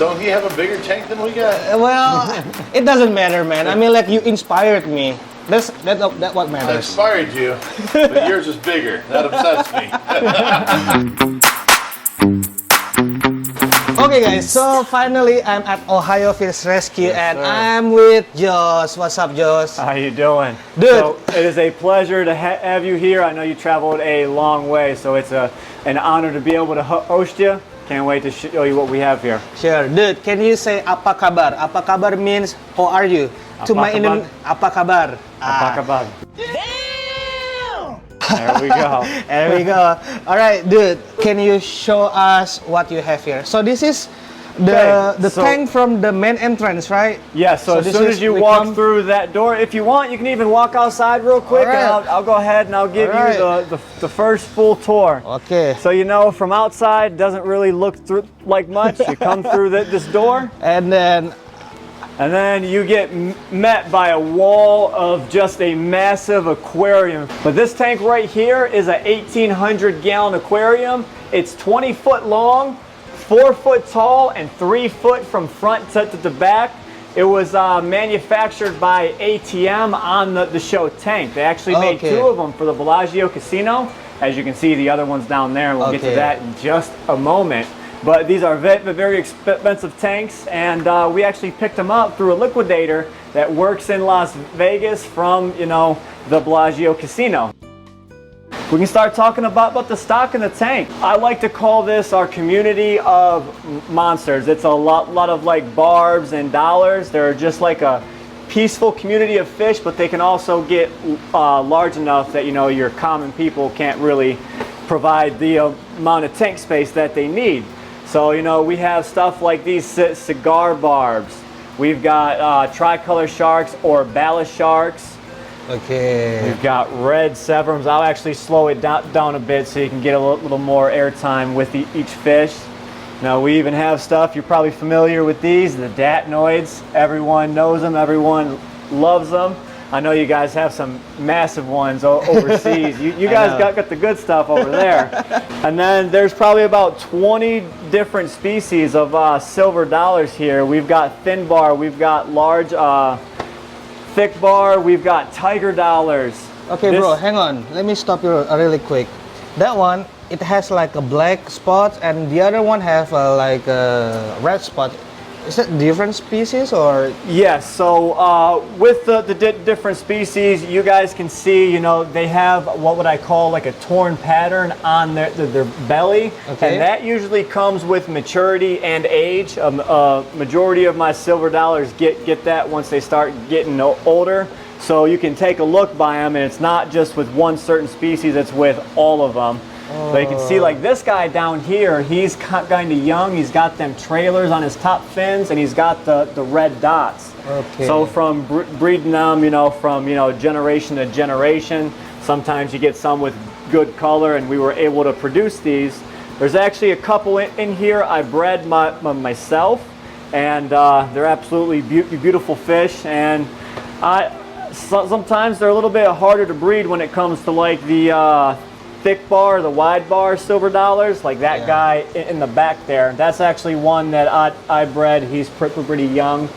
Don't he have a bigger tank than we got? Well, it doesn't matter, man. I mean, like, you inspired me. That's what I matters. inspired you, but yours is bigger. That upsets me. Okay, guys. So finally, I'm at Ohio Fish Rescue, and sir. I'm with Josh. What's up, Josh? How you doing? Dude. So it is a pleasure to have you here. I know you traveled a long way, so it's an honor to be able to host you. Can't wait to show you what we have here. Sure, dude. Can you say apa kabar? Apa kabar means how are you? To my Indian, apa kabar? Apa kabar? There we go. There we go. All right, dude. Can you show us what you have here? So this is the tank from the main entrance, right? Yeah. So as soon as you walk through that door, if you want, you can even walk outside real quick, All right. and I'll go ahead and I'll give you the first full tour. Okay. So you know, from outside doesn't really look through like much. You come through this door, And then you get met by a wall of just a massive aquarium. But this tank right here is a 1,800 gallon aquarium. It's 20 foot long, 4 foot tall, and 3 foot from front to the back. It was manufactured by ATM on the show tank. They actually made 2 of them for the Belagio Casino. As you can see, the other one's down there. We'll get to that in just a moment. But these are very expensive tanks, and we actually picked them up through a liquidator that works in Las Vegas from, you know, the Belagio Casino. We can start talking about the stock in the tank. I like to call this our community of monsters. It's a lot of like barbs and dollars. They're just like a peaceful community of fish, but they can also get large enough that, you know, your common people can't really provide the amount of tank space that they need. So, you know, we have stuff like these cigar barbs. We've got tricolor sharks or ballast sharks. okay. We've got red severums. I'll actually slow it down a bit so you can get a little more airtime with each fish. Now, we even have stuff, you're probably familiar with these, the datnoids. Everyone knows them, everyone loves them. I know you guys have some massive ones overseas. You guys got the good stuff over there. And then there's probably about 20 different species of silver dollars here. We've got thin bar, we've got large thick bar, we've got tiger dollars. Okay, bro, hang on. Let me stop you really quick. That one, it has like a black spot, and the other one have like a red spot. Is that different species or? Yes, so with the different species, you guys can see, you know, they have what would I call like a torn pattern on their belly. Okay. And that usually comes with maturity and age. Majority of my silver dollars get that once they start getting older. So you can take a look by them, and it's not just with one certain species, it's with all of them. So you can see like this guy down here, he's kind of young. He's got them trailers on his top fins, and he's got the red dots. Okay. So from breeding them, you know, from, you know, generation to generation, sometimes you get some with good color, and we were able to produce these. There's actually a couple in here I bred myself, and they're absolutely beautiful fish. And sometimes they're a little bit harder to breed when it comes to like the thick bar, the wide bar silver dollars, like that guy in the back there. That's actually one that I bred. He's pretty young.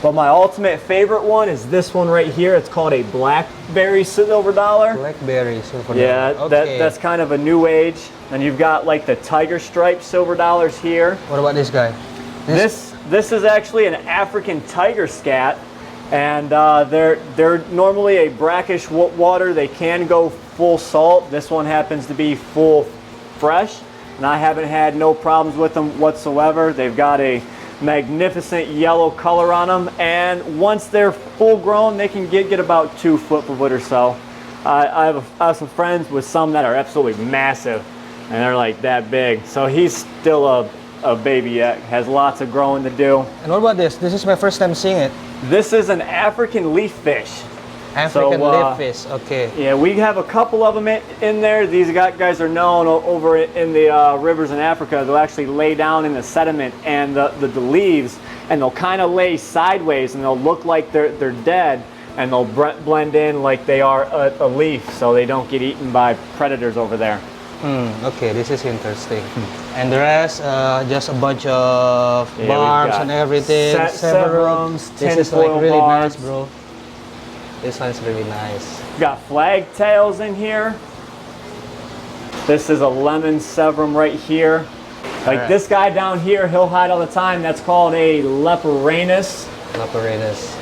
But my ultimate favorite one is this one right here. It's called a blackberry silver dollar. Blackberry silver dollar. Yeah, okay. that's kind of a new age. And you've got like the tiger stripe silver dollars here. What about this guy? This is actually an African tiger scat. And they're normally a brackish water. They can go full salt. This one happens to be full fresh, and I haven't had no problems with them whatsoever. They've got a magnificent yellow color on them, and once they're full grown, they can get about 2 foot or so. I have some friends with some that are absolutely massive, and they're like that big. So he's still a baby yet, has lots of growing to do. And what about this? This is my first time seeing it. This is an African leaf fish. African leaf fish, okay. Yeah, we have a couple of them in there. These guys are known over in the rivers in Africa. They'll actually lay down in the sediment and the leaves, and they'll kind of lay sideways, and they'll look like they're dead, and they'll blend in like they are a leaf, so they don't get eaten by predators over there. Okay, this is interesting. And the rest, just a bunch of Yeah, we've barbs got and everything. severums, This is like tinfoil really barbs. nice, bro. This one's really nice. Got flag tails in here. This is a lemon severum right here. Like Alright. this guy down here, he'll hide all the time. That's called a leporanus. Laporinus.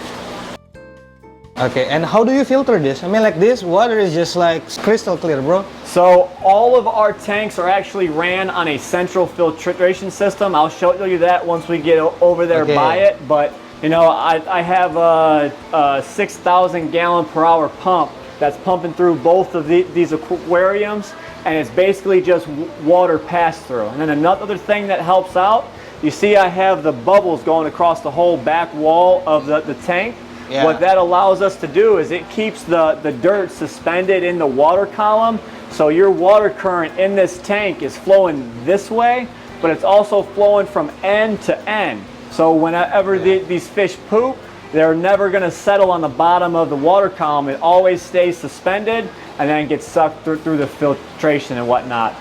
Okay, and how do you filter this? I mean, like this water is just like crystal clear, bro. So all of our tanks are actually ran on a central filtration system. I'll show you that once we get over there Okay. by it. But you know, I have a 6,000 gallon per hour pump that's pumping through both of these aquariums, and it's basically just water pass through. And then another thing that helps out, you see I have the bubbles going across the whole back wall of the tank. Yeah. What that allows us to do is it keeps the dirt suspended in the water column, so your water current in this tank is flowing this way, but it's also flowing from end to end. So whenever these fish poop, they're never going to settle on the bottom of the water column. It always stays suspended and then gets sucked through the filtration and whatnot.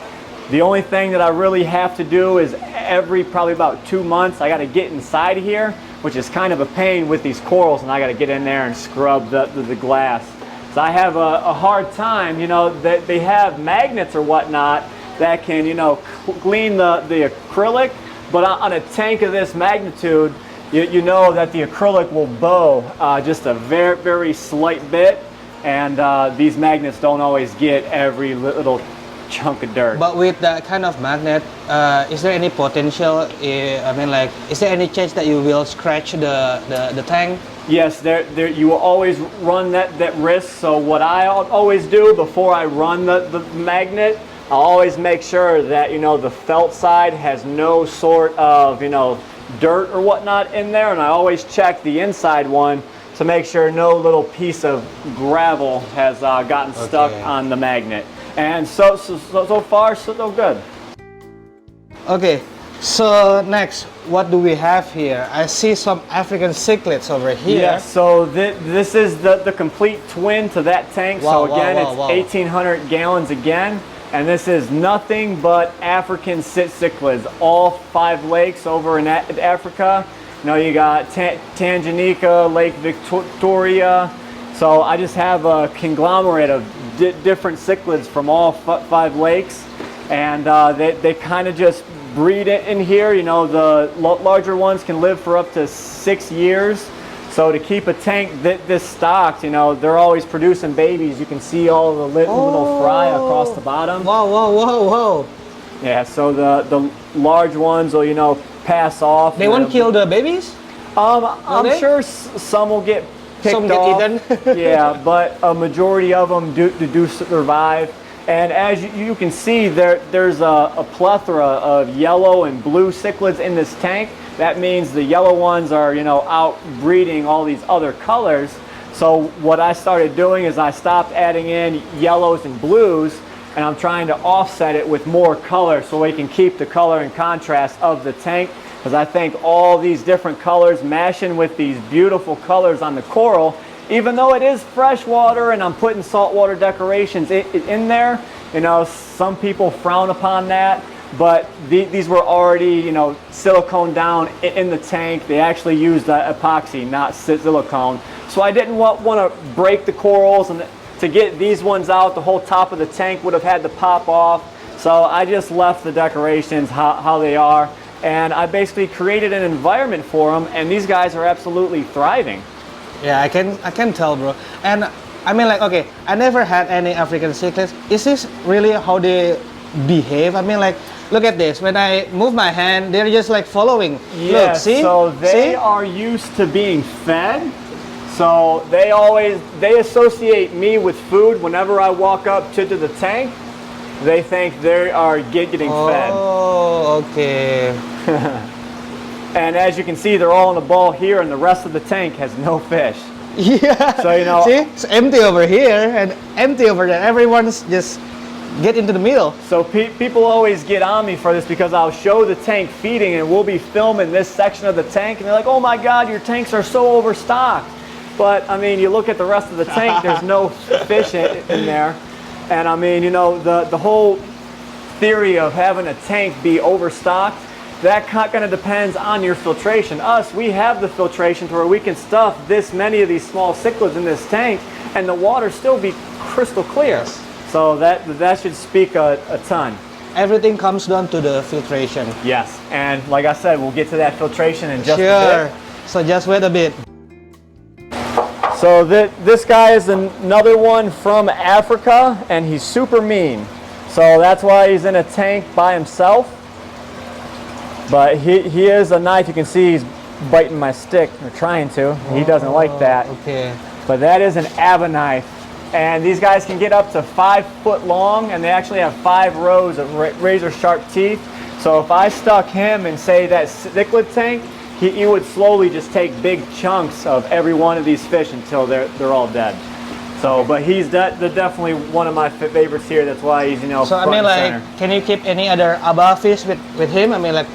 The only thing that I really have to do is every probably about 2 months, I got to get inside here, which is kind of a pain with these corals, and I got to get in there and scrub the glass. So I have a hard time, you know, that they have magnets or whatnot that can, you know, clean the acrylic, but on a tank of this magnitude, you know that the acrylic will bow just a very, very slight bit, and these magnets don't always get every little chunk of dirt. But with that kind of magnet, is there any potential? I mean, like, is there any chance that you will scratch the tank? Yes, you will always run that risk. So what I always do before I run the magnet, I'll always make sure that, you know, the felt side has no sort of, you know, dirt or whatnot in there, and I always check the inside one to make sure no little piece of gravel has gotten stuck on the magnet. And so far, so good. Okay, so next, what do we have here? I see some African cichlids over here. Yeah, so this is the complete twin to that tank. Wow, so again, wow, wow, it's 1,800 gallons again. And this is nothing but African cichlids, all 5 lakes over in Africa. You know, you got Tanganyika, Lake Victoria. So I just have a conglomerate of different cichlids from all 5 lakes. And they kind of just breed it in here. You know, the larger ones can live for up to 6 years. So to keep a tank this stocked, you know, they're always producing babies. You can see all the little fry across the bottom. Whoa, whoa, whoa, whoa. Yeah, so the large ones will, you know, pass off. They won't kill the babies? I'm sure some will get picked Some get off. eaten? Yeah, but a majority of them do survive. And as you can see, there's a plethora of yellow and blue cichlids in this tank. That means the yellow ones are, you know, out breeding all these other colors. So what I started doing is I stopped adding in yellows and blues, and I'm trying to offset it with more color so we can keep the color and contrast of the tank. Because I think all these different colors mashing with these beautiful colors on the coral, even though it is freshwater and I'm putting saltwater decorations in there, you know, some people frown upon that. But these were already, you know, silicone down in the tank. They actually used epoxy, not silicone. So I didn't want to break the corals, and to get these ones out, the whole top of the tank would have had to pop off. So I just left the decorations how they are, and I basically created an environment for them, and these guys are absolutely thriving. Yeah, I can tell, bro. And I mean, like, okay, I never had any African cichlids. Is this really how they behave? I mean, like, look at this. When I move my hand, they're just like following. Yeah, Look, see? so they See? are used to being fed. So they associate me with food. Whenever I walk up to the tank, they think they are getting fed. Oh, okay. And as you can see, they're all in a ball here, and the rest of the tank has no fish. Yeah. So, you know, see? It's empty over here and empty over there. Everyone's just get into the middle. So people always get on me for this because I'll show the tank feeding, and we'll be filming this section of the tank, and they're like, oh my God, your tanks are so overstocked. But I mean, you look at the rest of the tank, there's no fish in there. And I mean, you know, the whole theory of having a tank be overstocked, that kind of depends on your filtration. Us, we have the filtration to where we can stuff this many of these small cichlids in this tank and the water still be crystal clear. Yes. So that should speak a ton. Everything comes down to the filtration. Yes, and like I said, we'll get to that filtration in just a Sure. bit. So just wait a bit. So this guy is another one from Africa, and he's super mean. So that's why he's in a tank by himself. But he is a knife. You can see he's biting my stick, or trying to. He doesn't like that. Okay. But that is an Aaba knife. And these guys can get up to 5 foot long, and they actually have 5 rows of razor sharp teeth. So if I stuck him in, say, that cichlid tank, he would slowly just take big chunks of every one of these fish until they're all dead. So, but he's definitely one of my favorites here. That's why he's, you know, So I front mean, and like, center. can you keep any other Aaba fish with him? I mean, like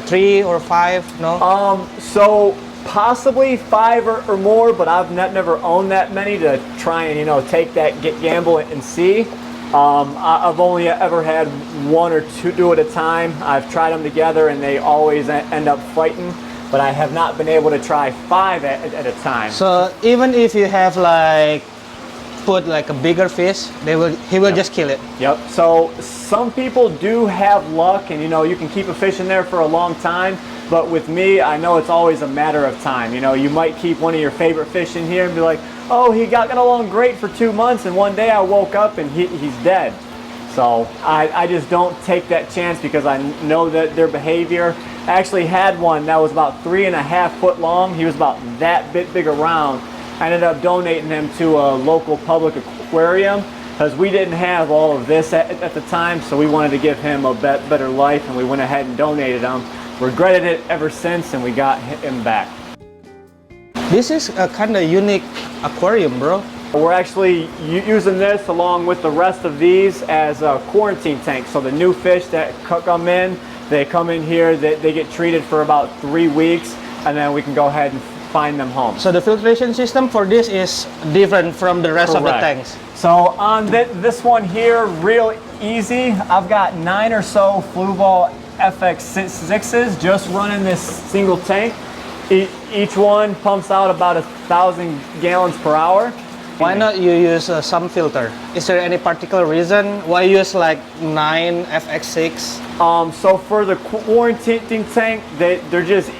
3 or 5? No. So possibly 5 or more, but I've never owned that many to try and, you know, take that gamble and see. I've only ever had 1 or 2 at a time. I've tried them together and they always end up fighting, but I have not been able to try 5 at a time. So even if you have like put like a bigger fish, he will just kill it. Yep. So some people do have luck, and you know, you can keep a fish in there for a long time. But with me, I know it's always a matter of time. You know, you might keep one of your favorite fish in here and be like, oh, he got along great for 2 months, and one day I woke up and he's dead. So I just don't take that chance because I know that their behavior. I actually had one that was about 3.5 foot long. He was about that big around. I ended up donating him to a local public aquarium because we didn't have all of this at the time, so we wanted to give him a better life, and we went ahead and donated him. Regretted it ever since, and we got him back. This is a kind of unique aquarium, bro. We're actually using this along with the rest of these as a quarantine tank. So the new fish that come in, they come in here, they get treated for about 3 weeks, and then we can go ahead and find them home. So the filtration system for this is different from the rest of the tanks. So on this one here, real easy. I've got 9 or so Fluval FX6s just running this single tank. Each one pumps out about 1,000 gallons per hour. Why not you use some filter? Is there any particular reason why you use like 9 FX6? So for the quarantine tank, they're just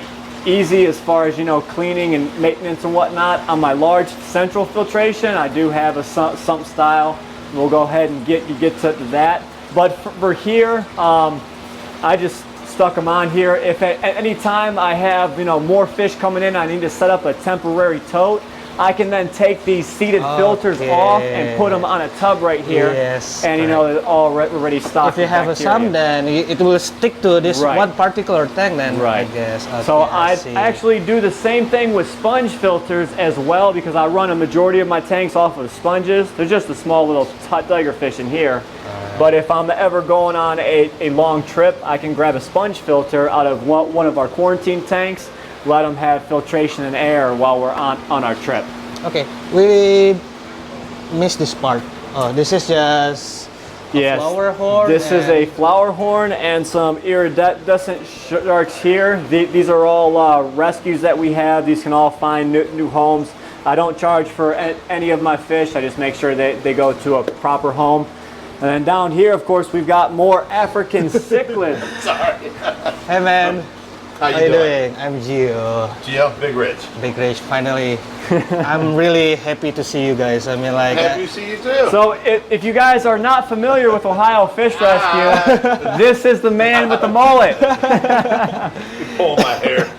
easy as far as, you know, cleaning and maintenance and whatnot. On my large central filtration, I do have a sump style. We'll go ahead and get to that. But for here, I just stuck them on here. If at any time I have, you know, more fish coming in, I need to set up a temporary tote, I can then take these seated filters off and put them on a tub right here. Yes. And you know, it's already stocked. If you have some, then it will stick to this one particular tank then, right. I guess. Okay, so I actually do the same thing with sponge filters as well, because I run a majority of my tanks off of sponges. There's just a small little tiger fish in here. But if I'm ever going on a long trip, I can grab a sponge filter out of one of our quarantine tanks, let them have filtration and air while we're on our trip. Okay, we missed this part. Oh, this is just a flower horn? This is a flower horn and some iridescent sharks here. These are all rescues that we have. These can all find new homes. I don't charge for any of my fish. I just make sure they go to a proper home. And then down here, of course, we've got more African cichlids. Sorry. Hey man, how you doing? I'm Gio. Gio, Big Rich. Big Rich, finally. I'm really happy to see you guys. I mean, like. Happy to see you too. So if you guys are not familiar with Ohio Fish Rescue, this is the man with the mullet. You pull my hair.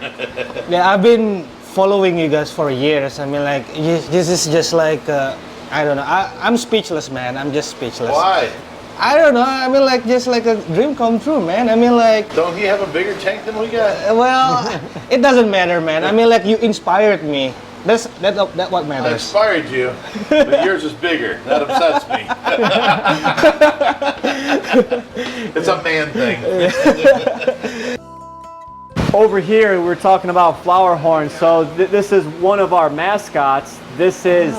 Yeah, I've been following you guys for years. I mean, like, this is just like, I don't know. I'm speechless, man. I'm just speechless. Why? I don't know. I mean, like, just like a dream come true, man. I mean, like. Don't he have a bigger tank than we got? Well, it doesn't matter, man. I mean, like, you inspired me. That's what I matters. inspired you, but yours is bigger. That upsets me. It's a man thing. Over here, we're talking about flower horns. So this is one of our mascots. This is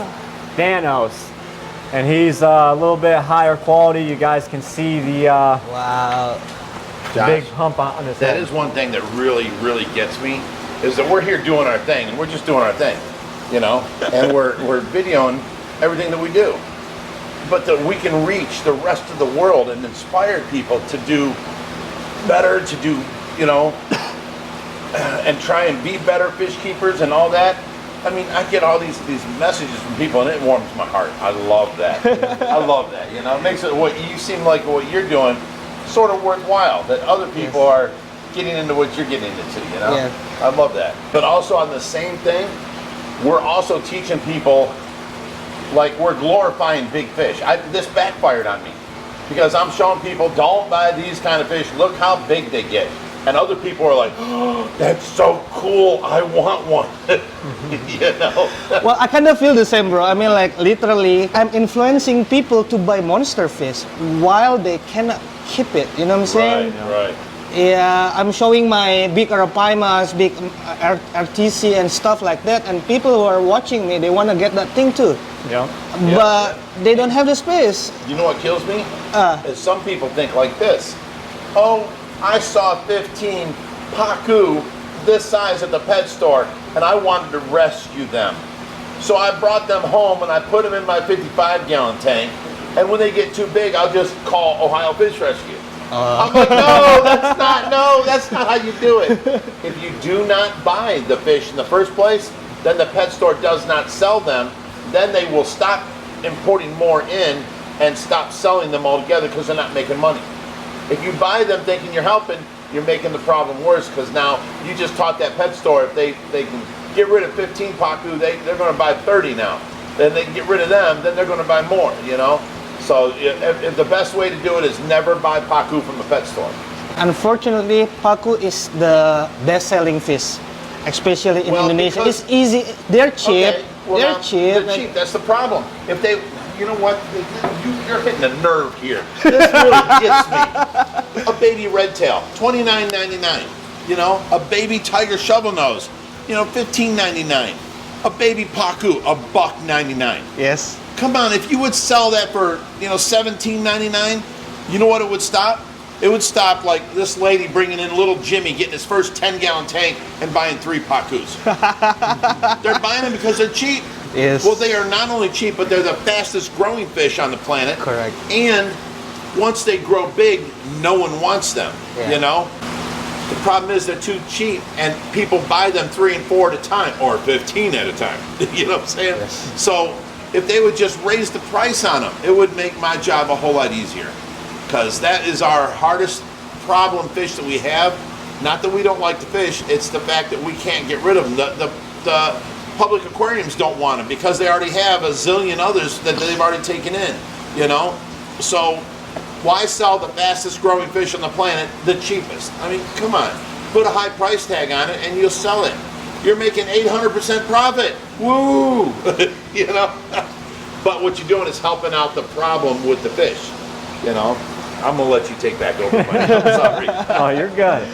Thanos. And he's a little bit higher quality. You guys can see the Wow. big Josh, hump on his that head. is one thing that really, really gets me, is that we're here doing our thing, and we're just doing our thing, you know, and we're videoing everything that we do. But that we can reach the rest of the world and inspire people to do better, to do, you know, and try and be better fish keepers and all that. I mean, I get all these messages from people, and it warms my heart. I love that. I love that. You know, it makes it, what you seem like what you're doing sort of worthwhile. That other people are getting into what you're getting into. You know, Yeah. I love that. But also on the same thing, we're also teaching people, like we're glorifying big fish. This backfired on me because I'm showing people, don't buy these kind of fish. Look how big they get. And other people are like, oh, that's so cool, I want one. You know? Well, I kind of feel the same, bro. I mean, like, literally, I'm influencing people to buy monster fish while they cannot keep it. You know what I'm saying? Right. Yeah, I'm showing my big arapaimas, big RTC and stuff like that. And people who are watching me, they want to get that thing too. Yeah. But they don't have the space. You know what kills me? Is some people think like this. Oh, I saw 15 pacu this size at the pet store, and I wanted to rescue them. So I brought them home and I put them in my 55-gallon tank, and when they get too big, I'll just call Ohio Fish Rescue. I'm like, no, that's not how you do it. If you do not buy the fish in the first place, then the pet store does not sell them. Then they will stop importing more in and stop selling them altogether because they're not making money. If you buy them thinking you're helping, you're making the problem worse, because now you just taught that pet store if they can get rid of 15 pacu, they're going to buy 30 now. Then they can get rid of them, then they're going to buy more, you know? So if the best way to do it is never buy pacu from the pet store. Unfortunately, pacu is the best-selling fish, especially in Indonesia. because- It's easy. They're cheap. Okay, well, they're now, cheap. They're cheap. That's the problem. If they, you know what? You're hitting a nerve here. This really gets me. A baby red tail, $29.99. You know, a baby tiger shovel nose, you know, $15.99. A baby pacu, $1.99. Yes. Come on, if you would sell that for, you know, $17.99, you know what it would stop? It would stop like this lady bringing in little Jimmy, getting his first 10-gallon tank and buying 3 pacus. They're buying them because they're cheap. Yes. Well, they are not only cheap, but they're the fastest growing fish on the planet. Correct. And once they grow big, no one wants them, you know? The problem is they're too cheap, and people buy them 3 and 4 at a time, or 15 at a time. You know what I'm saying? Yes. So if they would just raise the price on them, it would make my job a whole lot easier. Because that is our hardest problem fish that we have. Not that we don't like the fish, it's the fact that we can't get rid of them. The public aquariums don't want them because they already have a zillion others that they've already taken in, you know? So why sell the fastest growing fish on the planet the cheapest? I mean, come on. Put a high price tag on it and you'll sell it. You're making 800% profit. Woo! You know? But what you're doing is helping out the problem with the fish, you know? I'm gonna let you take back over, Mike. I'm sorry. Oh, you're good.